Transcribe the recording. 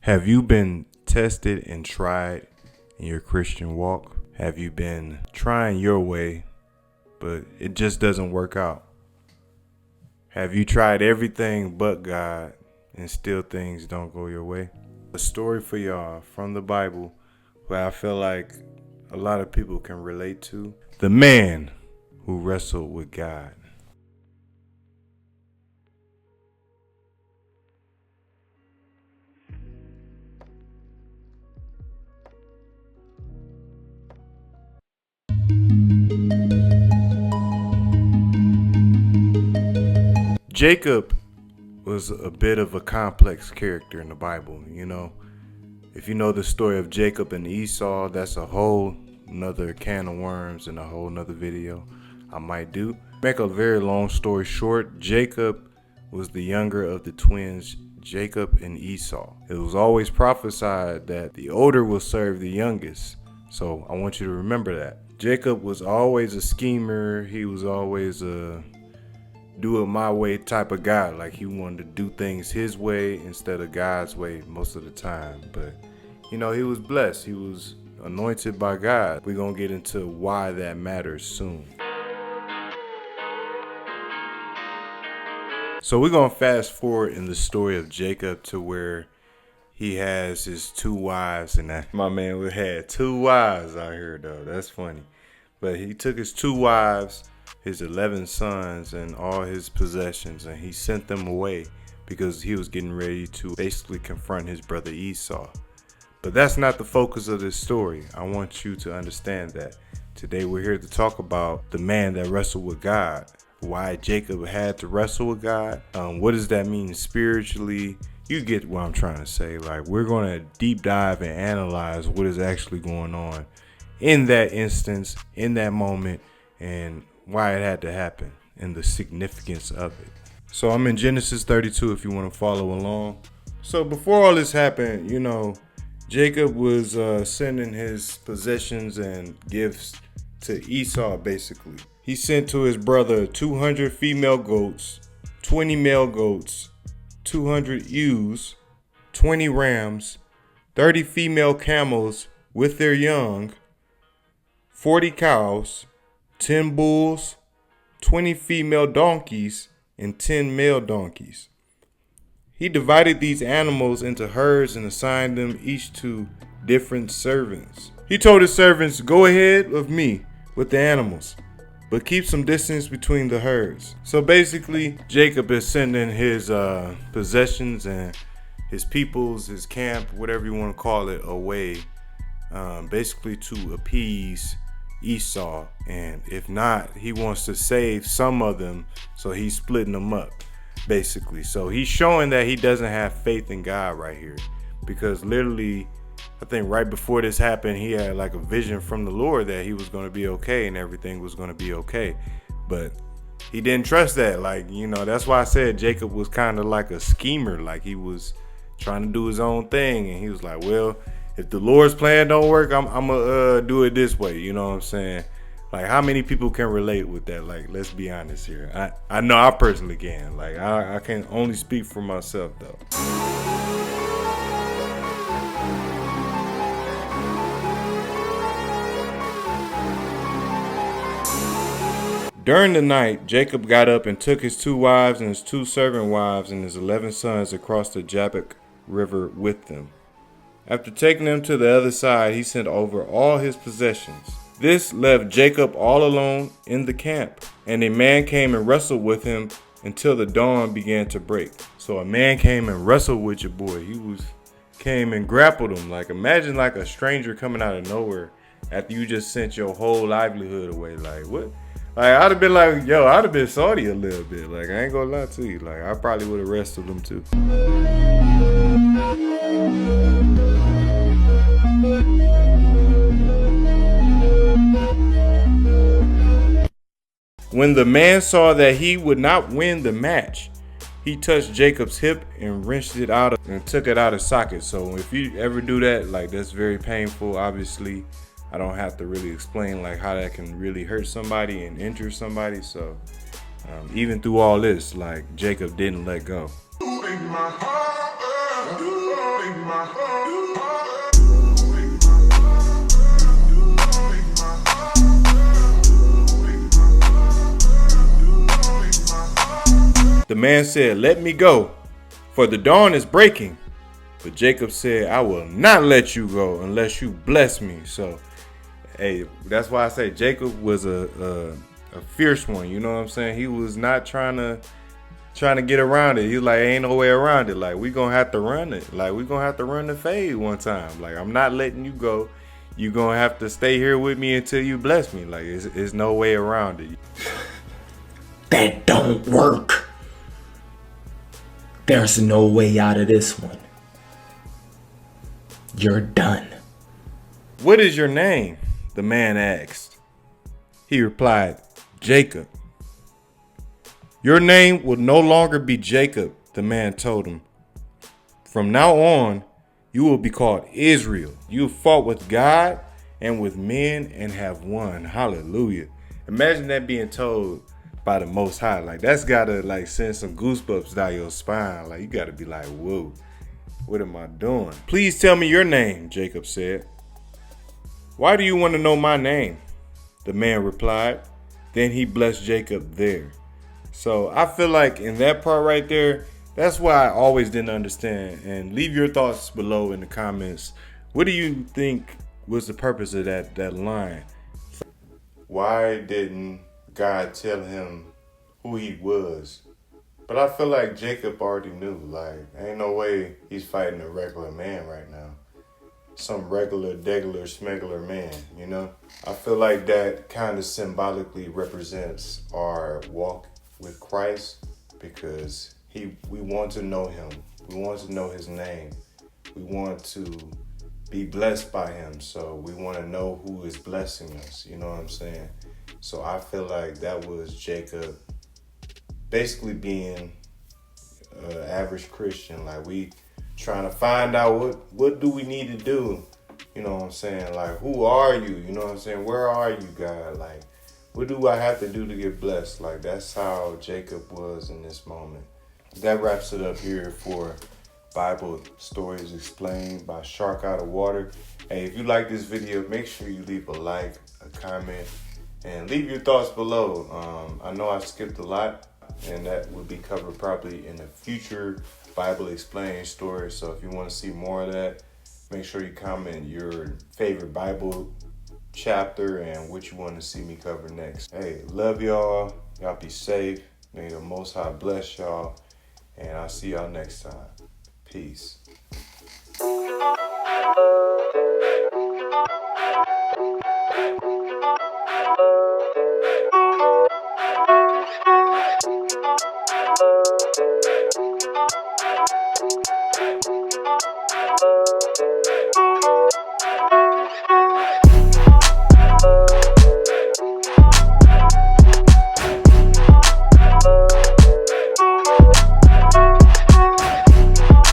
Have you been tested and tried in your Christian walk? Have you been trying your way, but it just doesn't work out? Have you tried everything but God and still things don't go your way? A story for y'all from the Bible where I feel like a lot of people can relate to. The man who wrestled with God. Jacob was a bit of a complex character in the Bible. If you know the story of Jacob and Esau, that's a whole nother can of worms and a whole nother video I might do. Make a very long story short, Jacob was the younger of the twins, Jacob and Esau. It was always prophesied that the older will serve the youngest. So I want you to remember that. Jacob was always a schemer. He was always a do it my way type of guy. Like he wanted to do things his way instead of God's way most of the time. But he was blessed. He was anointed by God. We're going to get into why that matters soon. So we're going to fast forward in the story of Jacob to where he has his two wives. And my man had two wives out here though. That's funny. But he took his two wives, his 11 sons, and all his possessions, and he sent them away because he was getting ready to basically confront his brother Esau. But that's not the focus of this story. I want you to understand that. Today we're here to talk about the man that wrestled with God, why Jacob had to wrestle with God. What does that mean spiritually? You get what I'm trying to say. Like, we're going to deep dive and analyze what is actually going on in that instance, in that moment, and why it had to happen and the significance of it. So I'm in Genesis 32 if you want to follow along. So before all this happened, Jacob was sending his possessions and gifts to Esau basically. He sent to his brother 200 female goats, 20 male goats, 200 ewes, 20 rams, 30 female camels with their young, 40 cows, 10 bulls, 20 female donkeys, and 10 male donkeys. He divided these animals into herds and assigned them each to different servants. He told his servants, "Go ahead of me with the animals, but keep some distance between the herds." So basically, Jacob is sending his possessions and his peoples, his camp, whatever you want to call it, away, basically to appease Esau, and if not, he wants to save some of them, so he's splitting them up basically. So he's showing that he doesn't have faith in God right here, because literally I think right before this happened, he had like a vision from the Lord that he was going to be okay and everything was going to be okay, but he didn't trust that. That's why I said Jacob was kind of like a schemer. Like he was trying to do his own thing, and he was like, well, if the Lord's plan don't work, I'm gonna do it this way. You know what I'm saying? Like, how many people can relate with that? Like, let's be honest here. I know I personally can. Like, I can only speak for myself though. During the night, Jacob got up and took his two wives and his two servant wives and his 11 sons across the Jabbok River with them. After taking them to the other side, he sent over all his possessions. This left Jacob all alone in the camp, and a man came and wrestled with him until the dawn began to break. So a man came and wrestled with your boy. Came and grappled him. Like, imagine like a stranger coming out of nowhere after you just sent your whole livelihood away. Like, what? Like, I'd have been like, I'd have been salty a little bit. Like, I ain't gonna lie to you. Like, I probably would have wrestled him too. When the man saw that he would not win the match, he touched Jacob's hip and wrenched it out and took it out of socket. So if you ever do that, like, that's very painful. Obviously, I don't have to really explain like how that can really hurt somebody and injure somebody. So even through all this, like, Jacob didn't let go. The man said, "Let me go, for the dawn is breaking." But Jacob said, "I will not let you go unless you bless me." So, hey, that's why I say Jacob was a fierce one. You know what I'm saying? He was not trying to get around it. He was like, ain't no way around it. Like, we gonna have to run it. Like, we gonna have to run the fade one time. Like, I'm not letting you go. You gonna have to stay here with me until you bless me. Like, it's no way around it. That don't work. There's no way out of this one. You're done. "What is your name?" the man asked. He replied, "Jacob." "Your name will no longer be Jacob," the man told him. "From now on, you will be called Israel. You have fought with God and with men and have won." Hallelujah. Imagine that being told by the Most High. Like, that's gotta like send some goosebumps down your spine. Like, you gotta be like, whoa, what am I doing? "Please tell me your name," Jacob said. "Why do you want to know my name?" the man replied. Then he blessed Jacob there. So I feel like in that part right there, that's why I always didn't understand. And leave your thoughts below in the comments. What do you think was the purpose of that line? Why didn't God tell him who he was? But I feel like Jacob already knew. Like, ain't no way he's fighting a regular man right now. Some regular, degular, smegular man, you know? I feel like that kind of symbolically represents our walk with Christ, because we want to know him. We want to know his name. We want to be blessed by him. So we want to know who is blessing us. You know what I'm saying? So I feel like that was Jacob basically being an average Christian. Like, we trying to find out what do we need to do. You know what I'm saying? Like, who are you? You know what I'm saying? Where are you, God? Like, what do I have to do to get blessed? Like, that's how Jacob was in this moment. That wraps it up here for Bible Stories Explained by Shark Out of Water. Hey, if you like this video, make sure you leave a like, a comment, and leave your thoughts below. I know I skipped a lot, and that will be covered probably in a future Bible Explained story. So if you want to see more of that, make sure you comment your favorite Bible chapter and what you want to see me cover next. Hey, love y'all. Y'all be safe. May the Most High bless y'all. And I'll see y'all next time. Peace.